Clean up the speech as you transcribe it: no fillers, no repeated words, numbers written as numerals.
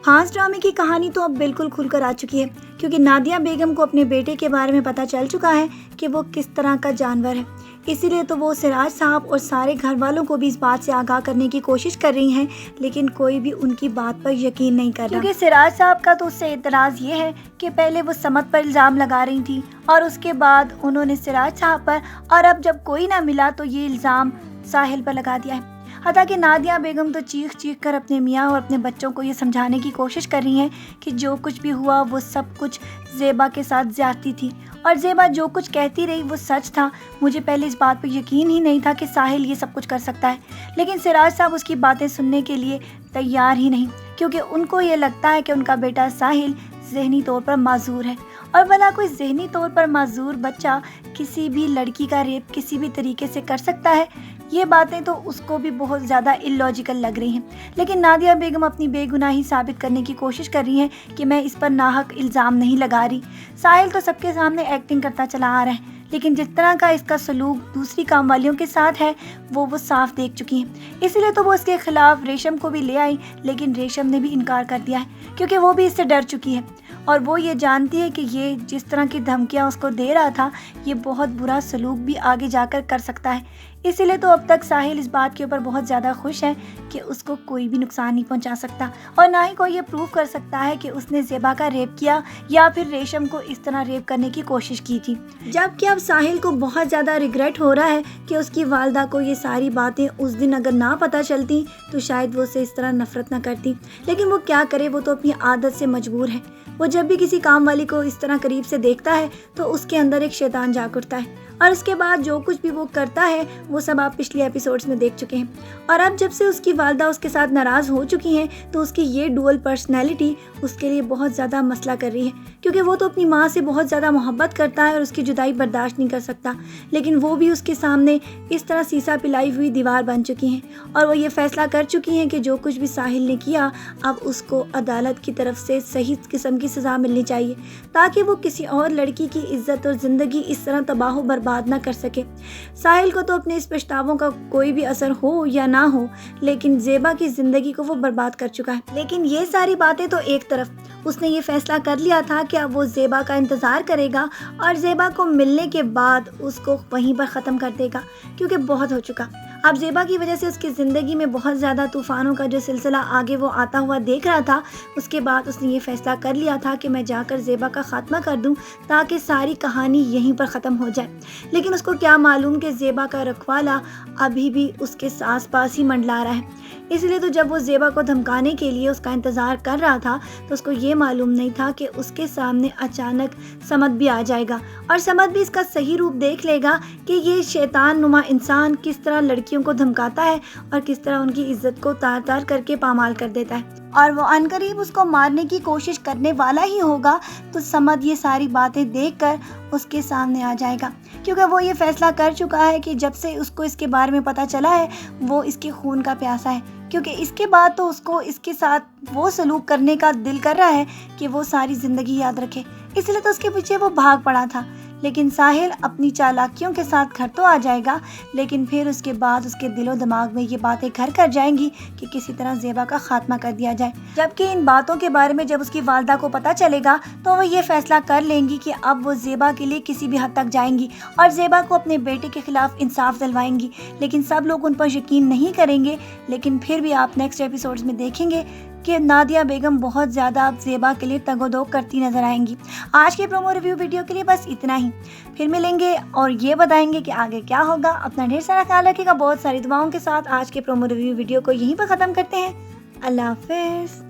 ہانس ڈرامے کی کہانی تو اب بالکل کھل کر آ چکی ہے، کیونکہ نادیہ بیگم کو اپنے بیٹے کے بارے میں پتہ چل چکا ہے کہ وہ کس طرح کا جانور ہے۔ اسی لیے تو وہ سراج صاحب اور سارے گھر والوں کو بھی اس بات سے آگاہ کرنے کی کوشش کر رہی ہیں، لیکن کوئی بھی ان کی بات پر یقین نہیں کر رہا، کیونکہ سراج صاحب کا تو اس سے اعتراض یہ ہے کہ پہلے وہ سمد پر الزام لگا رہی تھی اور اس کے بعد انہوں نے سراج صاحب پر، اور اب جب کوئی نہ ملا تو یہ الزام ساحل پر لگا دیا ہے۔ حتیٰ کہ نادیہ بیگم تو چیخ چیخ کر اپنے میاں اور اپنے بچوں کو یہ سمجھانے کی کوشش کر رہی ہیں کہ جو کچھ بھی ہوا وہ سب کچھ زیبا کے ساتھ زیادتی تھی، اور زیبا جو کچھ کہتی رہی وہ سچ تھا۔ مجھے پہلے اس بات پر یقین ہی نہیں تھا کہ ساحل یہ سب کچھ کر سکتا ہے، لیکن سراج صاحب اس کی باتیں سننے کے لیے تیار ہی نہیں، کیونکہ ان کو یہ لگتا ہے کہ ان کا بیٹا ساحل ذہنی طور پر معذور ہے، اور بھلا کوئی ذہنی طور پر معذور بچہ کسی بھی لڑکی کا ریپ کسی بھی طریقے سے کر سکتا ہے؟ یہ باتیں تو اس کو بھی بہت زیادہ اللاجیکل لگ رہی ہیں، لیکن نادیہ بیگم اپنی بے گناہی ثابت کرنے کی کوشش کر رہی ہیں کہ میں اس پر ناحق الزام نہیں لگا رہی۔ ساحل تو سب کے سامنے ایکٹنگ کرتا چلا آ رہا ہے، لیکن جس طرح کا اس کا سلوک دوسری کام والیوں کے ساتھ ہے وہ صاف دیکھ چکی ہیں۔ اس لیے تو وہ اس کے خلاف ریشم کو بھی لے آئی، لیکن ریشم نے بھی انکار کر دیا ہے، کیونکہ وہ بھی اس سے ڈر چکی ہے، اور وہ یہ جانتی ہے کہ یہ جس طرح کی دھمکیاں اس کو دے رہا تھا یہ بہت برا سلوک بھی آگے جا کر سکتا ہے۔ اسی لیے تو اب تک ساحل اس بات کے اوپر بہت زیادہ خوش ہے کہ اس کو کوئی بھی نقصان نہیں پہنچا سکتا، اور نہ ہی کوئی یہ پروف کر سکتا ہے کہ اس نے زیبا کا ریپ کیا یا پھر ریشم کو اس طرح ریپ کرنے کی کوشش کی تھی۔ جبکہ اب ساحل کو بہت زیادہ ریگریٹ ہو رہا ہے کہ اس کی والدہ کو یہ ساری باتیں اس دن اگر نہ پتہ چلتی تو شاید وہ اسے اس طرح نفرت نہ کرتی، لیکن وہ کیا کرے، وہ تو اپنی عادت سے مجبور ہے۔ وہ جب بھی کسی کام والی کو اس طرح قریب سے دیکھتا ہے تو اس کے اندر ایک شیطان جاگ اٹھتا ہے، اور اس کے بعد جو کچھ بھی وہ کرتا ہے وہ سب آپ پچھلی ایپیسوڈز میں دیکھ چکے ہیں۔ اور اب جب سے اس کی والدہ اس کے ساتھ ناراض ہو چکی ہیں تو اس کی یہ ڈوئل پرسنالٹی اس کے لیے بہت زیادہ مسئلہ کر رہی ہے، کیونکہ وہ تو اپنی ماں سے بہت زیادہ محبت کرتا ہے اور اس کی جدائی برداشت نہیں کر سکتا، لیکن وہ بھی اس کے سامنے اس طرح سیسا پلائی ہوئی دیوار بن چکی ہیں، اور وہ یہ فیصلہ کر چکی ہیں کہ جو کچھ بھی ساحل نے کیا اب اس کو عدالت کی طرف سے صحیح قسم کی سزا ملنی چاہیے، تاکہ وہ کسی اور لڑکی کی عزت اور زندگی اس طرح تباہ و برباد نہ کر سکے۔ ساحل کو تو اپنے اس پچھتاووں کا کوئی بھی اثر ہو یا نہ ہو، لیکن زیبا کی زندگی کو وہ برباد کر چکا ہے۔ لیکن یہ ساری باتیں تو ایک طرف، اس نے یہ فیصلہ کر لیا تھا کہ اب وہ زیبا کا انتظار کرے گا اور زیبا کو ملنے کے بعد اس کو وہیں پر ختم کر دے گا، کیونکہ بہت ہو چکا۔ اب زیبا کی وجہ سے اس کی زندگی میں بہت زیادہ طوفانوں کا جو سلسلہ آگے وہ آتا ہوا دیکھ رہا تھا، اس کے بعد اس نے یہ فیصلہ کر لیا تھا کہ میں جا کر زیبا کا خاتمہ کر دوں تاکہ ساری کہانی یہیں پر ختم ہو جائے۔ لیکن اس کو کیا معلوم کہ زیبا کا رکھوالا ابھی بھی اس کے آس پاس ہی منڈلا رہا ہے۔ اس لیے تو جب وہ زیبا کو دھمکانے کے لیے اس کا انتظار کر رہا تھا تو اس کو یہ معلوم نہیں تھا کہ اس کے سامنے اچانک سمد بھی آ جائے گا، اور سمد بھی اس کا صحیح روپ دیکھ لے گا کہ یہ شیطان نما انسان کس طرح لڑکیوں کو دھمکاتا ہے اور کس طرح ان کی عزت کو تار تار کر کے پامال کر دیتا ہے، اور وہ عنقریب اس کو مارنے کی کوشش کرنے والا ہی ہوگا۔ تو سمد یہ ساری باتیں دیکھ کر اس کے سامنے آ جائے گا، کیونکہ وہ یہ فیصلہ کر چکا ہے کہ جب سے اس کو اس کے بارے میں پتہ چلا ہے وہ اس کے خون کا پیاسا ہے، کیونکہ اس کے بعد تو اس کو اس کے ساتھ وہ سلوک کرنے کا دل کر رہا ہے کہ وہ ساری زندگی یاد رکھے، اس لیے تو اس کے پیچھے وہ بھاگ پڑا تھا۔ لیکن ساحل اپنی چالاکیوں کے ساتھ گھر تو آ جائے گا، لیکن پھر اس کے بعد اس کے دل و دماغ میں یہ باتیں گھر کر جائیں گی کہ کسی طرح زیبا کا خاتمہ کر دیا جائے، جبکہ ان باتوں کے بارے میں جب اس کی والدہ کو پتہ چلے گا تو وہ یہ فیصلہ کر لیں گی کہ اب وہ زیبا کے لیے کسی بھی حد تک جائیں گی اور زیبا کو اپنے بیٹے کے خلاف انصاف دلوائیں گی۔ لیکن سب لوگ ان پر یقین نہیں کریں گے، لیکن پھر بھی آپ نیکسٹ ایپیسوڈز میں دیکھیں گے کہ نادیہ بیگم بہت زیادہ اب زیبا کے لیے تگ و دو کرتی نظر آئیں گی۔ آج کے پرومو ریویو ویڈیو کے لیے بس اتنا ہی، پھر ملیں گے اور یہ بتائیں گے کہ آگے کیا ہوگا۔ اپنا ڈھیر سارا خیال رکھیے گا، بہت ساری دعاؤں کے ساتھ آج کے پرومو ریویو ویڈیو کو یہیں پر ختم کرتے ہیں۔ اللہ حافظ۔